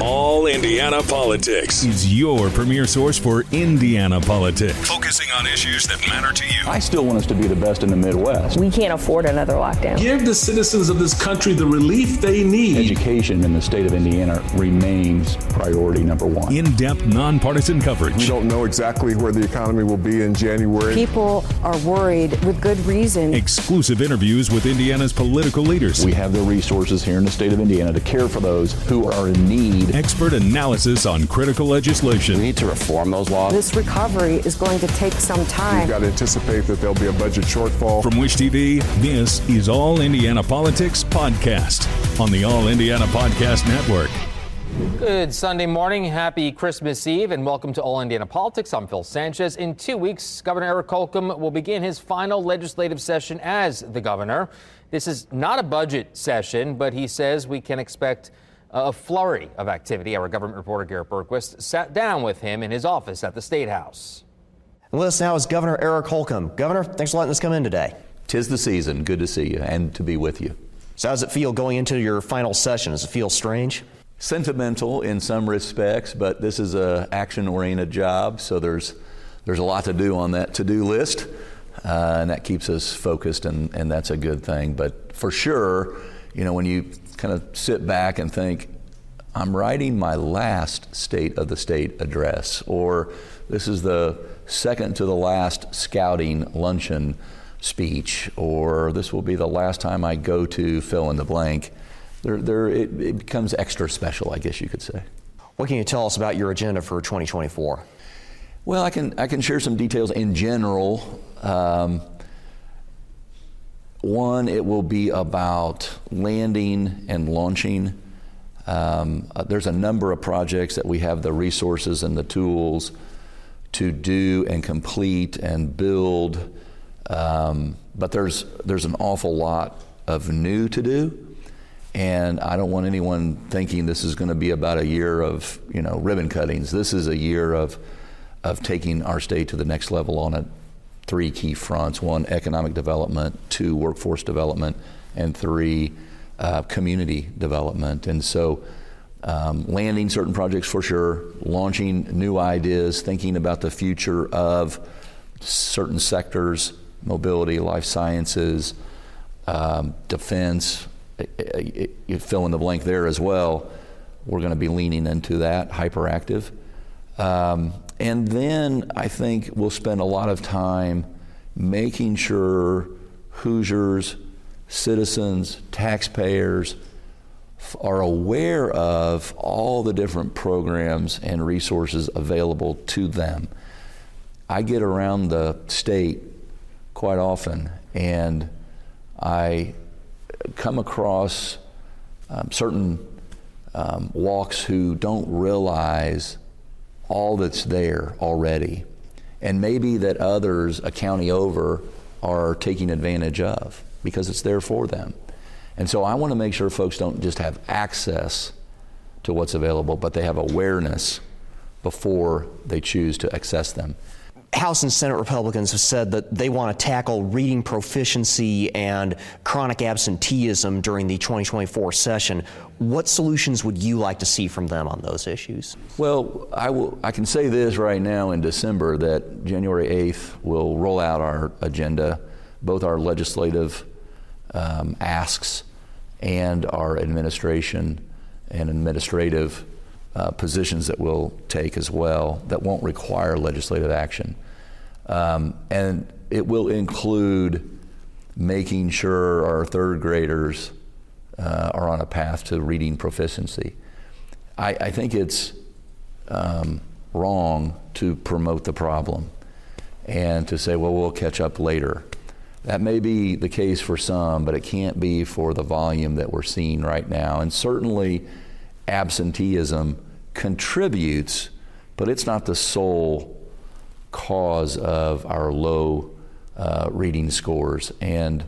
All Indiana Politics is your premier source for Indiana politics. Focusing on issues that matter to you. I still want us to be the best in the Midwest. We can't afford another lockdown. Give the citizens of this country the relief they need. Education in the state of Indiana remains priority number one. In-depth, nonpartisan coverage. We don't know exactly where the economy will be in January. People are worried with good reason. Exclusive interviews with Indiana's political leaders. We have the resources here in the state of Indiana to care for those who are in need. Expert analysis on critical legislation. We need to reform those laws. This recovery is going to take some time. We've got to anticipate that there'll be a budget shortfall. From Wish TV, this is All Indiana Politics Podcast on the All Indiana Podcast Network. Good Sunday morning. Happy Christmas Eve and welcome to All Indiana Politics. I'm Phil Sanchez. In 2 weeks, Governor Eric Holcomb will begin his final legislative session as the governor. This is not a budget session, but he says we can expect a flurry of activity. Our government reporter Garrett Bergquist sat down with him in his office at the State House. And with us now is Governor Eric Holcomb. Governor, thanks for letting us come in today. 'Tis the season. Good to see you and to be with you. So how does it feel going into your final session? Does it feel strange? Sentimental in some respects, but this is a action-oriented job, so there's a lot to do on that to-do list, and that keeps us focused, and that's a good thing. But for sure, you know, when you kind of sit back and think, I'm writing my last State of the State address, or this is the second to the last scouting luncheon speech, or this will be the last time I go to fill in the blank, it becomes extra special, I guess you could say. What can you tell us about your agenda for 2024? Well, I can share some details in general. One, it will be about landing and launching. There's a number of projects that we have the resources and the tools to do and complete and build, but there's an awful lot of new to do, and I don't want anyone thinking this is going to be about a year of ribbon cuttings. This is a year of taking our state to the next level on three key fronts: one, economic development; two, workforce development; and three, community development. And so landing certain projects for sure, launching new ideas, thinking about the future of certain sectors, mobility, life sciences, defense, you fill in the blank there as well. We're going to be leaning into that, hyperactive. And then I think we'll spend a lot of time making sure Hoosiers, citizens, taxpayers are aware of all the different programs and resources available to them. I get around the state quite often, and I come across certain walks who don't realize all that's there already, and maybe that others a county over are taking advantage of because it's there for them. And so I want to make sure folks don't just have access to what's available, but they have awareness before they choose to access them. House and Senate Republicans have said that they want to tackle reading proficiency and chronic absenteeism during the 2024 session. What solutions would you like to see from them on those issues? Well, I can say this right now in December, that January 8th we'll roll out our agenda, both our legislative asks and our administration and administrative positions that we'll take as well that won't require legislative action. And it will include making sure our third graders are on a path to reading proficiency. I think it's wrong to promote the problem and to say, well, we'll catch up later. That may be the case for some, but it can't be for the volume that we're seeing right now. And certainly absenteeism contributes, but it's not the sole cause of our low reading scores. And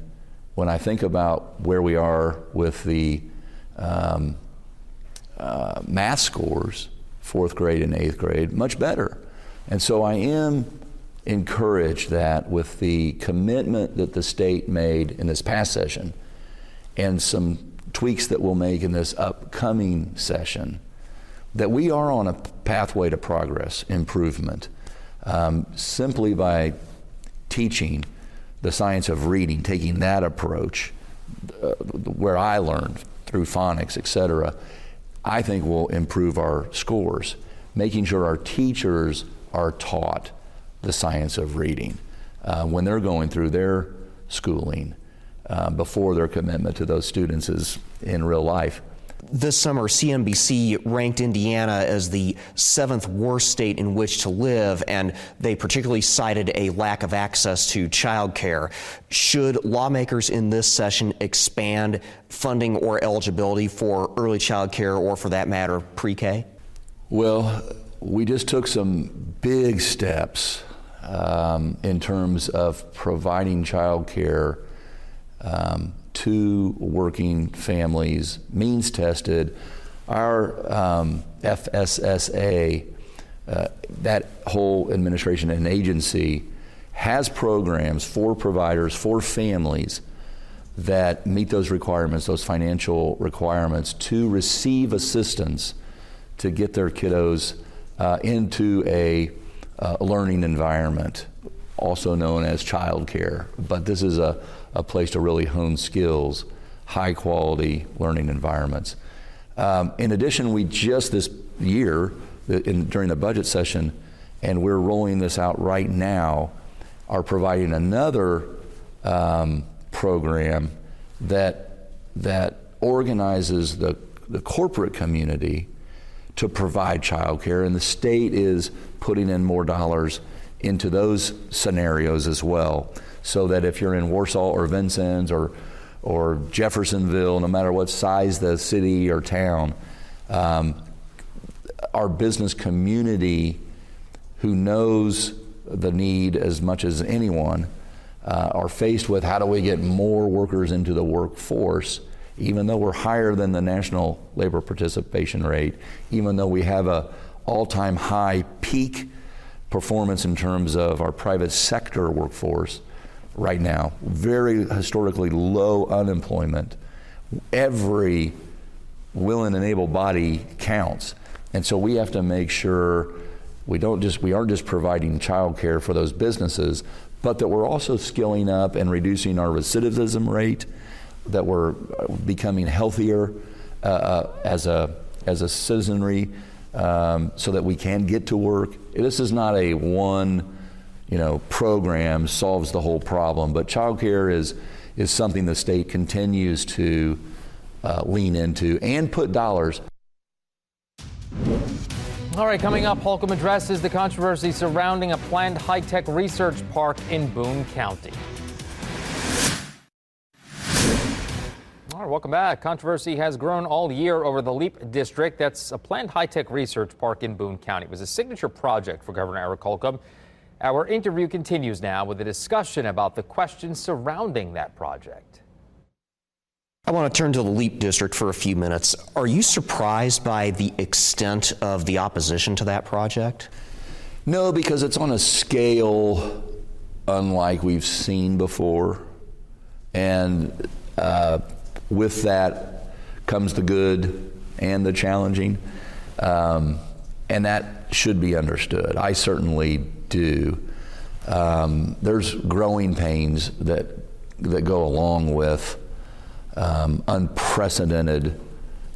when I think about where we are with the math scores, 4th grade and 8th grade, much better. And so I am encouraged that with the commitment that the state made in this past session and some tweaks that we'll make in this upcoming session, that we are on a pathway to progress, improvement, simply by teaching the science of reading, taking that approach, where I learned through phonics, et cetera, I think will improve our scores, making sure our teachers are taught the science of reading when they're going through their schooling before their commitment to those students is in real life. This summer, CNBC ranked Indiana as the 7th worst state in which to live, and they particularly cited a lack of access to child care. Should lawmakers in this session expand funding or eligibility for early child care, or for that matter, pre-K? Well, we just took some big steps in terms of providing child care to working families, means tested. Our FSSA, that whole administration and agency, has programs for providers, for families that meet those requirements, those financial requirements, to receive assistance to get their kiddos into a learning environment, also known as child care. But this is a place to really hone skills, high quality learning environments. In addition, we just this year, during the budget session, and we're rolling this out right now, are providing another program that organizes the corporate community to provide child care, and the state is putting in more dollars into those scenarios as well, so that if you're in Warsaw or Vincennes or Jeffersonville, no matter what size the city or town, our business community, who knows the need as much as anyone, are faced with how do we get more workers into the workforce, even though we're higher than the national labor participation rate, even though we have a all-time high peak performance in terms of our private sector workforce right now, very historically low unemployment. Every willing and able body counts. And so we have to make sure we aren't just providing child care for those businesses, but that we're also skilling up and reducing our recidivism rate, that we're becoming healthier as a citizenry, so that we can get to work. This is not a one program solves the whole problem, but child care is something the state continues to lean into and put dollars. All right, coming up, Holcomb addresses the controversy surrounding a planned high-tech research park in Boone County. All right, welcome back. Controversy has grown all year over the LEAP district. That's a planned high-tech research park in Boone County. It was a signature project for Governor Eric Holcomb. Our interview continues now with a discussion about the questions surrounding that project. I want to turn to the LEAP district for a few minutes. Are you surprised by the extent of the opposition to that project? No, because it's on a scale unlike we've seen before. And with that comes the good and the challenging. And that should be understood. I certainly do. There's growing pains that go along with unprecedented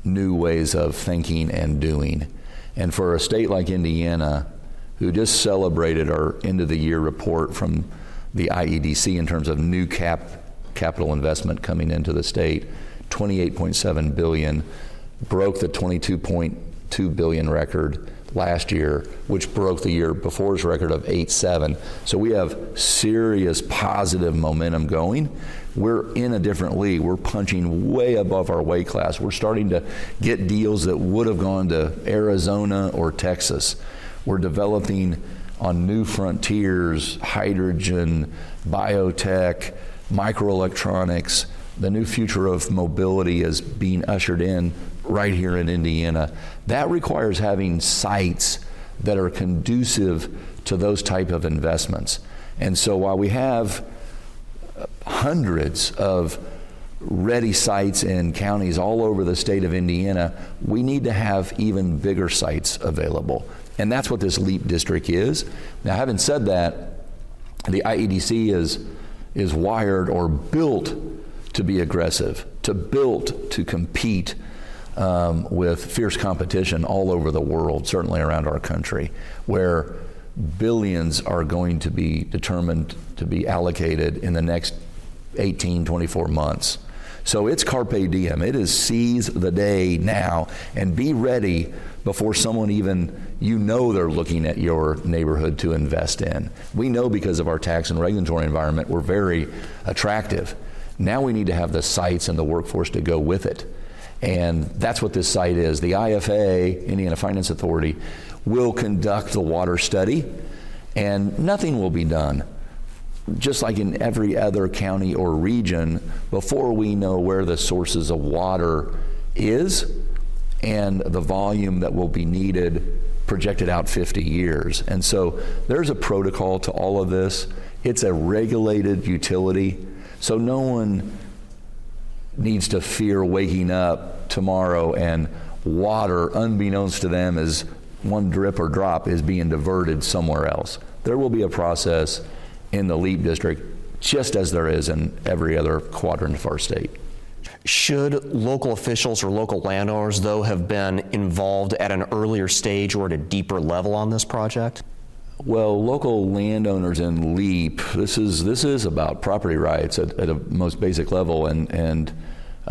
new ways of thinking and doing. And for a state like Indiana, who just celebrated our end of the year report from the IEDC in terms of new capital investment coming into the state, $28.7 billion, broke the $22.2 billion record last year, which broke the year before's record of 8.7. So we have serious positive momentum going. We're in a different league. We're punching way above our weight class. We're starting to get deals that would have gone to Arizona or Texas. We're developing on new frontiers, hydrogen, biotech, microelectronics. The new future of mobility is being ushered in right here in Indiana. That requires having sites that are conducive to those type of investments. And so while we have hundreds of ready sites in counties all over the state of Indiana. We need to have even bigger sites available. And that's what this LEAP district is. Now, having said that, the IEDC is wired or built to be aggressive, built to compete with fierce competition all over the world, certainly around our country, where billions are going to be determined to be allocated in the next 18, 24 months. So it's carpe diem. It is seize the day now and be ready before someone even, they're looking at your neighborhood to invest in. We know because of our tax and regulatory environment, we're very attractive. Now we need to have the sites and the workforce to go with it. And that's what this site is. The IFA, Indiana Finance Authority, will conduct the water study, and nothing will be done, just like in every other county or region, before we know where the sources of water is and the volume that will be needed projected out 50 years. And so there's a protocol to all of this. It's a regulated utility, so no one needs to fear waking up tomorrow and water, unbeknownst to them, as one drip or drop, is being diverted somewhere else. There will be a process in the LEAP district, just as there is in every other quadrant of our state. Should local officials or local landowners, though, have been involved at an earlier stage or at a deeper level on this project? Well, local landowners in LEAP, this is about property rights at a most basic level, and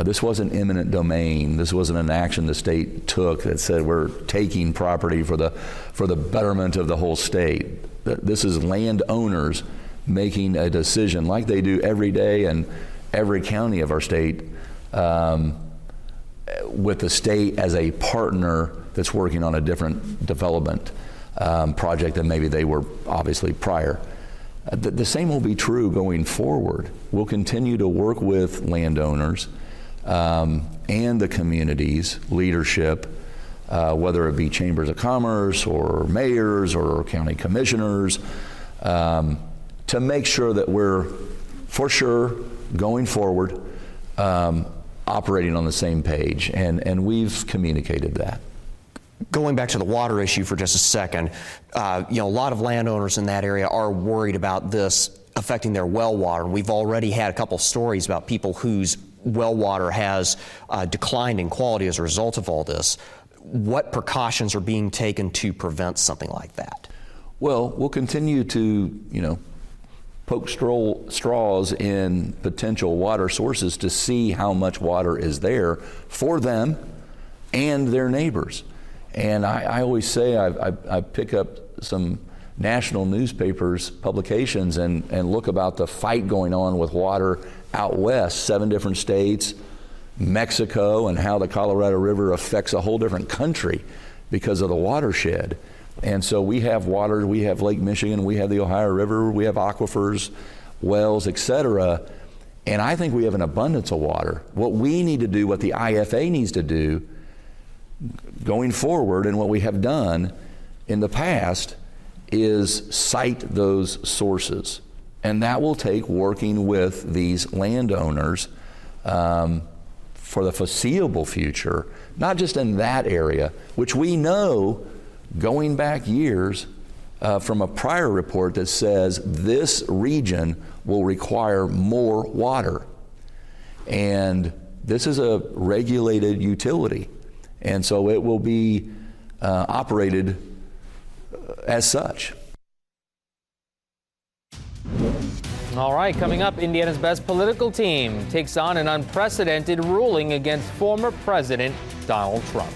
this wasn't eminent domain. This wasn't an action the state took that said we're taking property for the betterment of the whole state. This is landowners making a decision, like they do every day in every county of our state, with the state as a partner that's working on a different development project than maybe they were obviously prior. The same will be true going forward. We'll continue to work with landowners and the community's leadership, whether it be chambers of commerce or mayors or county commissioners, to make sure that we're, for sure, going forward, operating on the same page, and we've communicated that. Going back to the water issue for just a second, a lot of landowners in that area are worried about this affecting their well water. We've already had a couple stories about people whose well water has declined in quality as a result of all this. What precautions are being taken to prevent something like that? Well, we'll continue to, poke straws in potential water sources to see how much water is there for them and their neighbors. And I always say I pick up some national newspapers, publications, and look about the fight going on with water out west, 7 different states, Mexico, and how the Colorado River affects a whole different country because of the watershed. And so we have water, we have Lake Michigan, we have the Ohio River, we have aquifers, wells, etc. And I think we have an abundance of water. What we need to do, what the IFA needs to do going forward, and what we have done in the past, is cite those sources. And that will take working with these landowners for the foreseeable future, not just in that area, which we know going back years from a prior report that says this region will require more water. And this is a regulated utility. And so it will be operated as such. All right, coming up, Indiana's best political team takes on an unprecedented ruling against former President Donald Trump.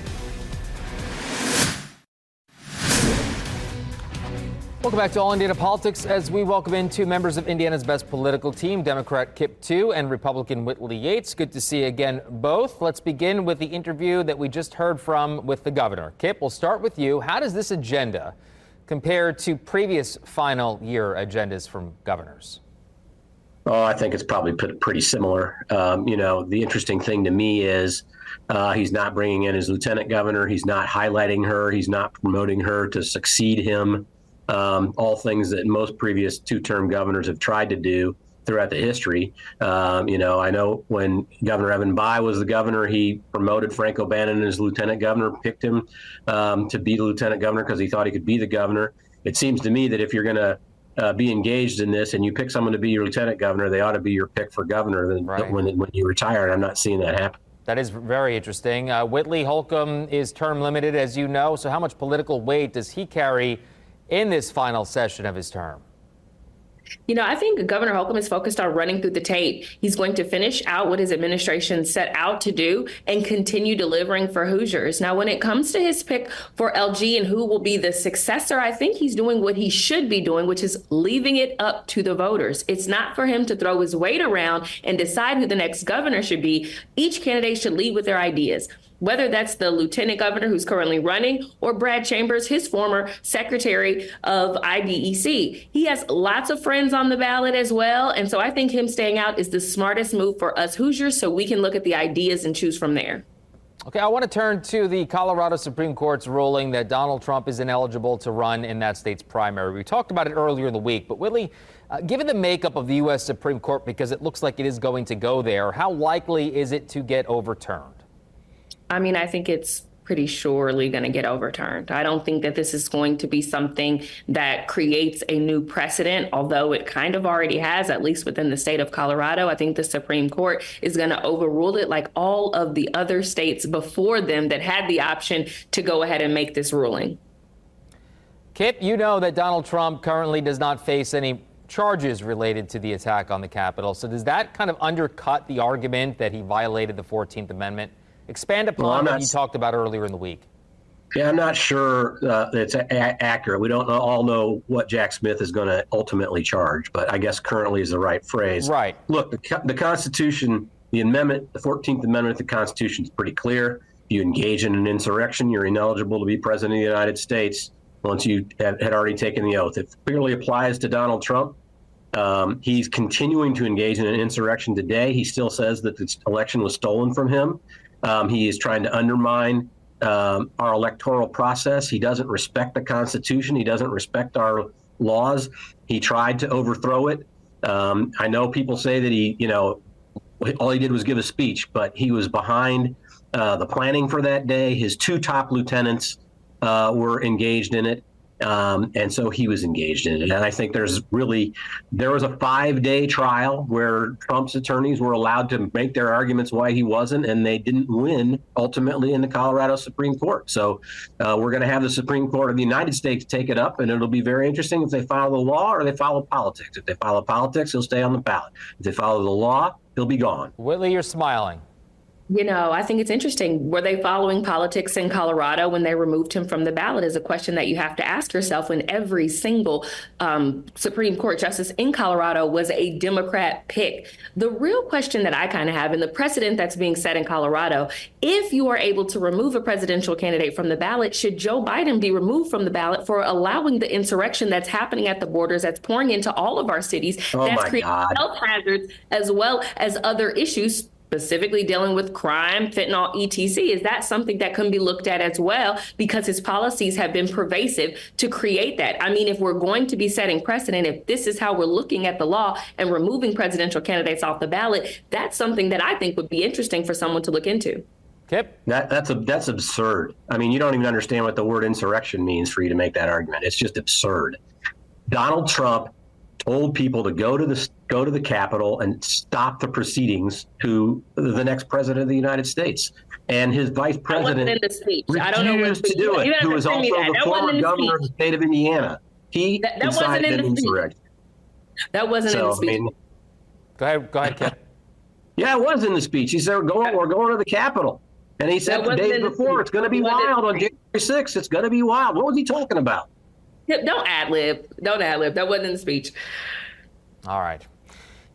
Welcome back to All Indiana Politics as we welcome in 2 members of Indiana's best political team, Democrat Kip Tu and Republican Whitley Yates. Good to see you again, both. Let's begin with the interview that we just heard from with the governor. Kip, we'll start with you. How does this agenda compare to previous final year agendas from governors? Oh, I think it's probably pretty similar. The interesting thing to me is he's not bringing in his lieutenant governor. He's not highlighting her. He's not promoting her to succeed him. All things that most previous 2-term governors have tried to do throughout the history. I know when Governor Evan Bayh was the governor, he promoted Frank O'Bannon as lieutenant governor, picked him to be the lieutenant governor because he thought he could be the governor. It seems to me that if you're going to be engaged in this and you pick someone to be your lieutenant governor, they ought to be your pick for governor when you retire. And I'm not seeing that happen. That is very interesting. Whitley Holcomb is term limited, as you know. So how much political weight does he carry in this final session of his term? I think Governor Holcomb is focused on running through the tape. He's going to finish out what his administration set out to do and continue delivering for Hoosiers. Now, when it comes to his pick for LG and who will be the successor, I think he's doing what he should be doing, which is leaving it up to the voters. It's not for him to throw his weight around and decide who the next governor should be. Each candidate should lead with their ideas. Whether that's the lieutenant governor who's currently running or Brad Chambers, his former secretary of IDEC. He has lots of friends on the ballot as well. And so I think him staying out is the smartest move for us Hoosiers so we can look at the ideas and choose from there. Okay, I want to turn to the Colorado Supreme Court's ruling that Donald Trump is ineligible to run in that state's primary. We talked about it earlier in the week, but Whitley, given the makeup of the U.S. Supreme Court, because it looks like it is going to go there, how likely is it to get overturned? I think it's pretty surely going to get overturned. I don't think that this is going to be something that creates a new precedent, although it kind of already has, at least within the state of Colorado. I think the Supreme Court is going to overrule it like all of the other states before them that had the option to go ahead and make this ruling. Kip, you know that Donald Trump currently does not face any charges related to the attack on the Capitol. So does that kind of undercut the argument that he violated the 14th Amendment? Expand upon what you talked about earlier in the week. Yeah, I'm not sure it's accurate. We don't all know what Jack Smith is going to ultimately charge, but I guess currently is the right phrase. Right. Look, the Constitution, the amendment, the 14th Amendment of the Constitution is pretty clear. If you engage in an insurrection, you're ineligible to be president of the United States once you had already taken the oath. It clearly applies to Donald Trump. He's continuing to engage in an insurrection today. He still says that the election was stolen from him. He is trying to undermine our electoral process. He doesn't respect the Constitution. He doesn't respect our laws. He tried to overthrow it. I know people say that all he did was give a speech, but he was behind the planning for that day. His two top lieutenants were engaged in it. And so he was engaged in it. And I think there was a 5-day trial where Trump's attorneys were allowed to make their arguments why he wasn't, and they didn't win ultimately in the Colorado Supreme Court. So we're going to have the Supreme Court of the United States take it up, and it'll be very interesting if they follow the law or they follow politics. If they follow politics, he'll stay on the ballot. If they follow the law, he'll be gone. Whitley, you're smiling. I think it's interesting. Were they following politics in Colorado when they removed him from the ballot is a question that you have to ask yourself when every single Supreme Court justice in Colorado was a Democrat pick. The real question that I kind of have, and the precedent that's being set in Colorado, if you are able to remove a presidential candidate from the ballot, should Joe Biden be removed from the ballot for allowing the insurrection that's happening at the borders, that's pouring into all of our cities, that's creating health hazards as well as other issues, specifically dealing with crime, fentanyl, etc. Is that something that can be looked at as well? Because his policies have been pervasive to create that. If we're going to be setting precedent, if this is how we're looking at the law and removing presidential candidates off the ballot, that's something that I think would be interesting for someone to look into. Kip? That's absurd. You don't even understand what the word insurrection means for you to make that argument. It's just absurd. Donald Trump told people to go to the Capitol and stop the proceedings to the next president of the United States. And his vice president refused to do it, who is also the former governor of the state of Indiana. He decided an insurrection. That wasn't in the speech. Go ahead, Kip. Yeah, it was in the speech. He said, we're going to the Capitol. And he said the day before, it's going to be wild on January 6th. It's going to be wild. What was he talking about? Don't ad-lib. That wasn't in the speech. All right.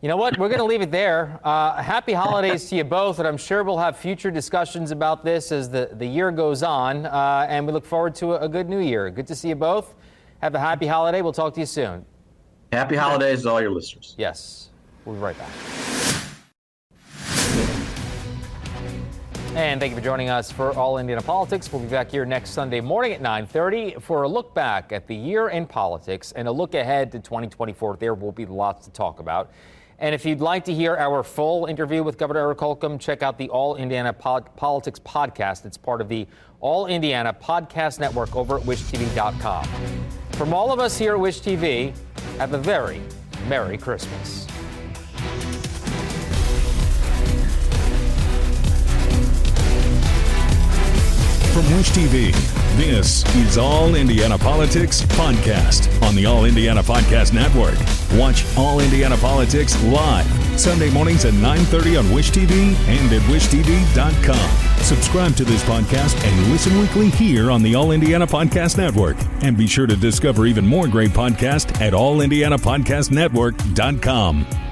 You know what? We're going to leave it there. Happy holidays to you both, and I'm sure we'll have future discussions about this as the year goes on, and we look forward to a good new year. Good to see you both. Have a happy holiday. We'll talk to you soon. Happy holidays to all your listeners. Yes. We'll be right back. And thank you for joining us for All Indiana Politics. We'll be back here next Sunday morning at 9:30 for a look back at the year in politics and a look ahead to 2024. There will be lots to talk about. And if you'd like to hear our full interview with Governor Eric Holcomb, check out the All Indiana Politics podcast. It's part of the All Indiana Podcast Network over at wishtv.com. From all of us here at Wish TV, have a very Merry Christmas. From Wish TV, this is All Indiana Politics Podcast on the All Indiana Podcast Network. Watch All Indiana Politics live Sunday mornings at 9:30 on Wish TV and at wishtv.com. Subscribe to this podcast and listen weekly here on the All Indiana Podcast Network. And be sure to discover even more great podcasts at allindianapodcastnetwork.com.